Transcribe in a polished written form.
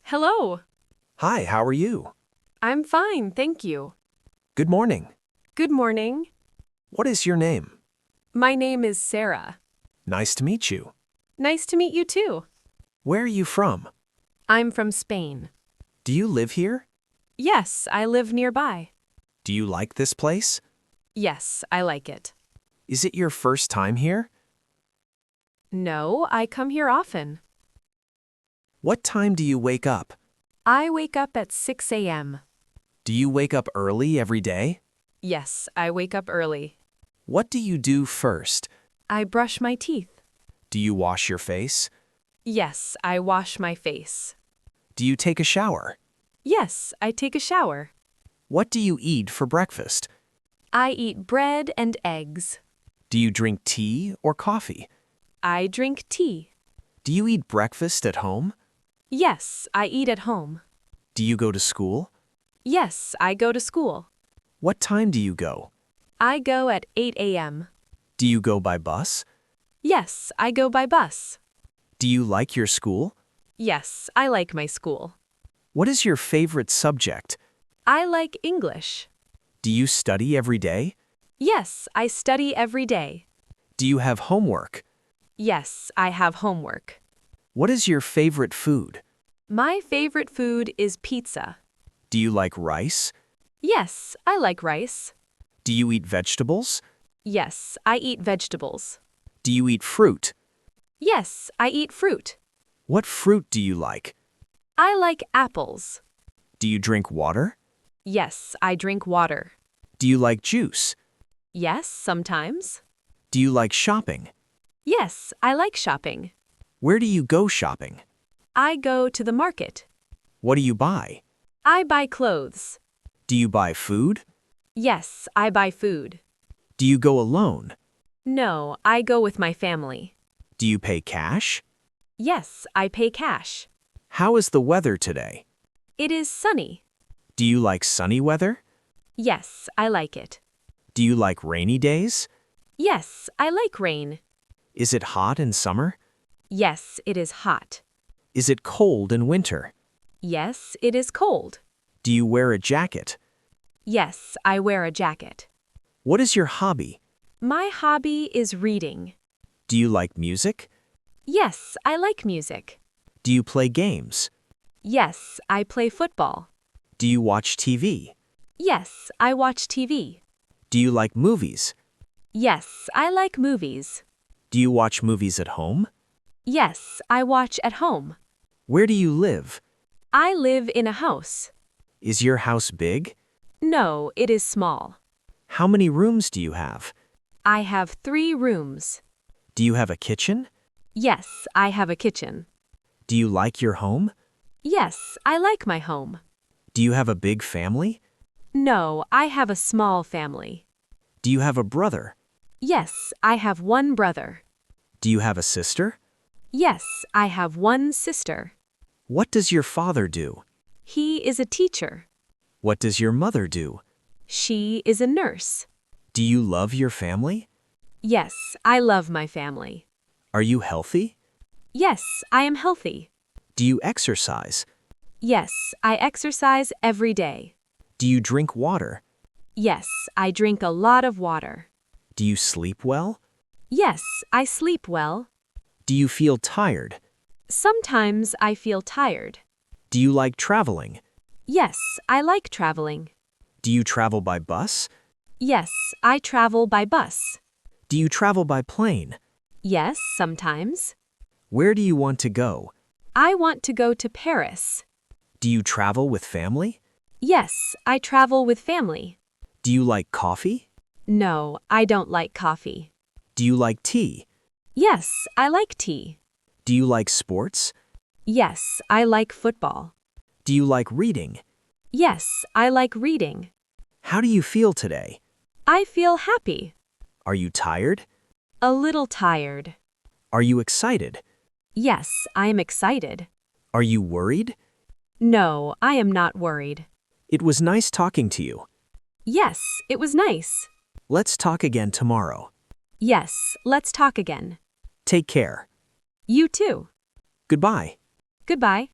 Hello. Hi, how are you? I'm fine, thank you. Good morning. Good morning. What is your name? My name is Sarah. Nice to meet you. Nice to meet you too. Where are you from? I'm from Spain. Do you live here? Yes, I live nearby. Do you like this place? Yes, I like it. Is it your first time here? No, I come here often. What time do you wake up? I wake up at 6 a.m. Do you wake up early every day? Yes, I wake up early. What do you do first? I brush my teeth. Do you wash your face? Yes, I wash my face. Do you take a shower? Yes, I take a shower. What do you eat for breakfast? I eat bread and eggs. Do you drink tea or coffee? I drink tea. Do you eat breakfast at home? Yes, I eat at home. Do you go to school? Yes, I go to school. What time do you go? I go at 8 a.m. Do you go by bus? Yes, I go by bus. Do you like your school? Yes, I like my school. What is your favorite subject? I like English. Do you study every day? Yes, I study every day. Do you have homework? Yes, I have homework. What is your favorite food? My favorite food is pizza. Do you like rice? Yes, I like rice. Do you eat vegetables? Yes, I eat vegetables. Do you eat fruit? Yes, I eat fruit. What fruit do you like? I like apples. Do you drink water? Yes, I drink water. Do you like juice? Yes, sometimes. Do you like shopping? Yes, I like shopping. Where do you go shopping? I go to the market. What do you buy? I buy clothes. Do you buy food? Yes, I buy food. Do you go alone? No, I go with my family. Do you pay cash? Yes, I pay cash. How is the weather today? It is sunny. Do you like sunny weather? Yes, I like it. Do you like rainy days? Yes, I like rain. Is it hot in summer? Yes, it is hot. Is it cold in winter? Yes, it is cold. Do you wear a jacket? Yes, I wear a jacket. What is your hobby? My hobby is reading. Do you like music? Yes, I like music. Do you play games? Yes, I play football. Do you watch TV? Yes, I watch TV. Do you like movies? Yes, I like movies. Do you watch movies at home? Yes, I watch at home. Where do you live? I live in a house. Is your house big? No, it is small. How many rooms do you have? I have 3 rooms. Do you have a kitchen? Yes, I have a kitchen. Do you like your home? Yes, I like my home. Do you have a big family? No, I have a small family. Do you have a brother? Yes, I have 1 brother. Do you have a sister? Yes, I have 1 sister. What does your father do? He is a teacher. What does your mother do? She is a nurse. Do you love your family? Yes, I love my family. Are you healthy? Yes, I am healthy. Do you exercise? Yes, I exercise every day. Do you drink water? Yes, I drink a lot of water. Do you sleep well? Yes, I sleep well. Do you feel tired? Sometimes I feel tired. Do you like traveling? Yes, I like traveling. Do you travel by bus? Yes, I travel by bus. Do you travel by plane? Yes, sometimes. Where do you want to go? I want to go to Paris. Do you travel with family? Yes, I travel with family. Do you like coffee? No, I don't like coffee. Do you like tea? Yes, I like tea. Do you like sports? Yes, I like football. Do you like reading? Yes, I like reading. How do you feel today? I feel happy. Are you tired? A little tired. Are you excited? Yes, I am excited. Are you worried? No, I am not worried. It was nice talking to you. Yes, it was nice. Let's talk again tomorrow. Yes, let's talk again. Take care. You too. Goodbye. Goodbye.